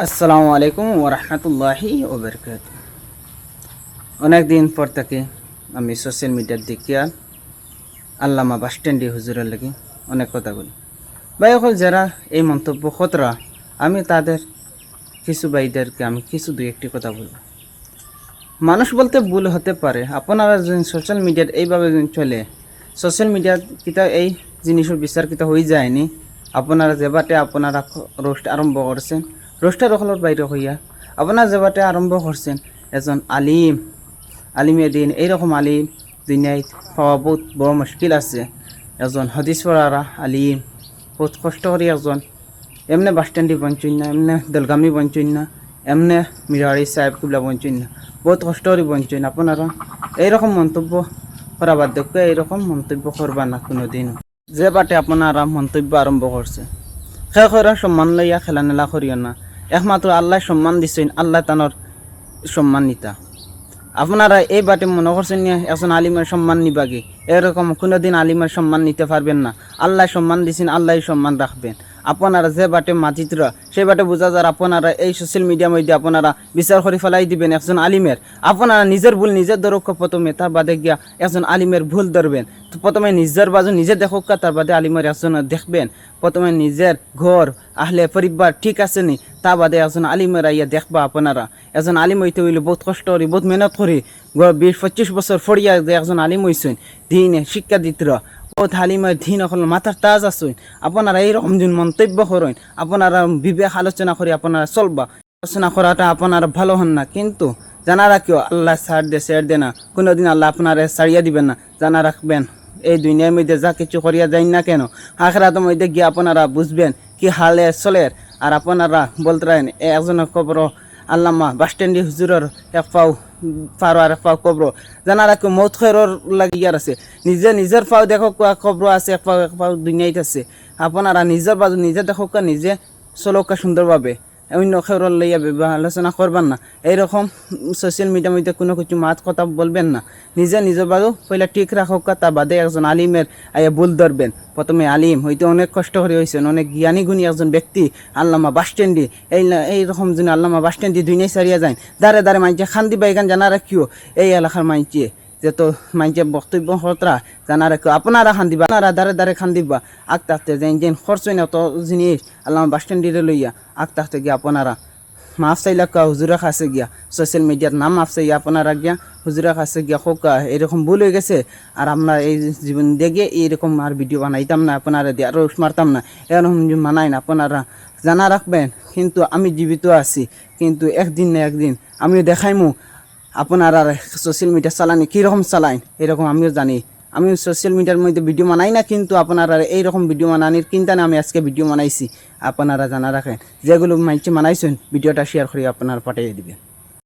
আসসালামু আলাইকুম ওরহমতুল্লাহি ওবরকাত। অনেক দিন পর থেকে আমি সোশ্যাল মিডিয়ার দেখিয়া আল্লামা বাসস্ট্যান্ডে হুজুরের লাগি অনেক কথা বলি। ভাই সকল যারা এই মন্তব্য খতরা, আমি তাদের কিছু ভাইদেরকে আমি কিছু দুই একটি কথা বলব। মানুষ বলতে ভুল হতে পারে। আপনারা যদি সোশ্যাল মিডিয়াত এইভাবে যদি চলে, সোশ্যাল মিডিয়াত কিতা এই জিনিসের বিচার কিতা হয়ে যায়নি। আপনারা যেবাটে আপনারা রোস্ট আরম্ভ করছেন, রোস্টার সকলের বাইরে হইয়া আপনারা যেবাটে আরম্ভ করছেন, এজন আলিমে দিন এইরকম আলিম দুনিয়ায় পাওয়া বহুত বড় মুশকিল আছে। এজন হদিস পড়ারা আলিম বহুত কষ্ট করি একজন এমনি বাসস্ট্যান্ডে বঞ্চন না, এমনি দলগামী বঞ্চন না, এমনি মিরারি সাহেব কুবলা বঞ্চন না, বহুত কষ্ট করি বঞ্চন। আপনারা এইরকম মন্তব্য করা বাদ দেখো, এইরকম মন্তব্য করবা না কোনো দিনও। যে বাটে আপনারা মন্তব্য আরম্ভ করছে, খেলা সম্মান লইয়া খেলা নেলা করিও না। একমাত্র আল্লাহ সম্মান দিচ্ছেন, আল্লাহ তানোর সম্মান নিতা। আপনারা এই বাটে মনে করছেন নিয়ে একজন আলিমের সম্মান নিবাগে, এরকম কোনোদিন আলিমের সম্মান নিতে পারবেন না। আল্লাহ সম্মান দিছেন, আল্লাহ সম্মান রাখবেন। আপনারা যে বাটে মাতিতরা সেই বাটে বোঝা যায় আপনারা এই সোশ্যাল মিডিয়ার মধ্যে আপনারা বিচার করে ফেলাই দিবেন একজন আলিমের। আপনারা নিজের ভুল নিজের ধরক প্রথমে, তার বাদে গিয়া একজন আলিমের ভুল ধরবেন। তো প্রথমে নিজের বাজু নিজে দেখুক, তার বাদে আলিমের একজন দেখবেন। প্রথমে নিজের ঘর আহলে পরিবার ঠিক আছে নি, তা বাদে একজন আলিমের আইয়া দেখবা। আপনারা একজন আলিম হইতে হইলে বহুত কষ্ট করি, বহুত মেহনত করি, 20-25 বছর ফরিয়া যে একজন আলিম হইছেন, দিনে শিক্ষা দিতরা বহুত আলিমের দিন এখন মাথার তাজ আসুন। আপনারা এইরকম দিন মন্তব্য করেন, আপনারা বিবেক আলোচনা করে আপনারা চলবা। আলোচনা করাটা আপনারা ভালো হন না, কিন্তু জানা রাখিও আল্লাহ ছাড় দে না, কোনোদিন আল্লাহ আপনারা ছাড়িয়া দিবেন না। জানা রাখবেন এই দুনিয়ার মধ্যে যা কিছু করিয়া যাই না কেন, আখিরাতের মধ্যে গিয়ে আপনারা বুঝবেন কি হালে চলের। আর আপনারা বলতে রাখেন একজনের কবর আল্লামা বাসস্ট্যান্ডি হুজুরের এক পাও পার আর এক পাও কবর। জানা রাখো মৌত খেরর লাগিয়ার আছে, নিজের পাও দেখো কবর আছে, এক পাও দুনিয়ায় আছে। আপনারা নিজের বাজু নিজে দেখো, নিজে চলকা সুন্দরভাবে, অন্য খেরর লইয়া আলোচনা করবেন না। এইরকম সোশ্যাল মিডিয়ার মধ্যে কোনো কিছু মাত কথা বলবেন না। নিজের বাজু পয়লা ঠিক রাখো, তা বাদে একজন আলিমের আইয়া ভুল ধরবেন। প্রথমে আলিম হইতে অনেক কষ্ট করে হয়েছেন, অনেক জ্ঞানী গুণী একজন ব্যক্তি আল্লামা বাসস্ট্যান্ডি। এইরকম যদি আল্লামা বাসস্ট্যান্ডি দুনিয়ায় সারিয়া যায়, দাঁড়ে দাঁড়ে মাইনছে খান্দি বাইগান জানা রাখিও। এই এলাকার মাইনছে যেত মাইনছে বক্তব্য হতরা জানা রাখিও, আপনারা খান দিবা, আপনারা দাঁড়ে খান দিবা। আঁকতে আঁকতে যেন খরচই না অত জিনিস আল্লামা বাসস্ট্যান্ডিরে লইয়া আঁকতে আঁকতে গিয়া আপনারা মাফ চাইলা হুজুরা কাছে গিয়া সোশ্যাল মিডিয়ার নাম মাফ চাইয়া আপনারা গিয়া হুজুরা কাছে গিয়া হোকা এরকম ভুল হয়ে গেছে। আর আমরা এই জীবন দেখে এইরকম আর ভিডিও বানাইতাম না, আপনারা দিয়ে আরও মারতাম না, এরকম মানাই না। আপনারা জানা রাখবেন, কিন্তু আমি জীবিত আছি, কিন্তু একদিন না একদিন আমিও দেখাইমু আপনারা সোশ্যাল মিডিয়া চালানি কীরকম চালাইন, এরকম আমিও জানি। আমি সোশ্যাল মিডিয়ার মধ্যে ভিডিও বানাই না, কিন্তু আপনারা এইরকম ভিডিও বানানির কিনতানে আমি আজকে ভিডিও বানাইছি। আপনারা জানা রাখেন, যেগুলো মাইছে বানাইছেন ভিডিওটা শেয়ার করে আপনারা পাঠিয়ে দিবেন।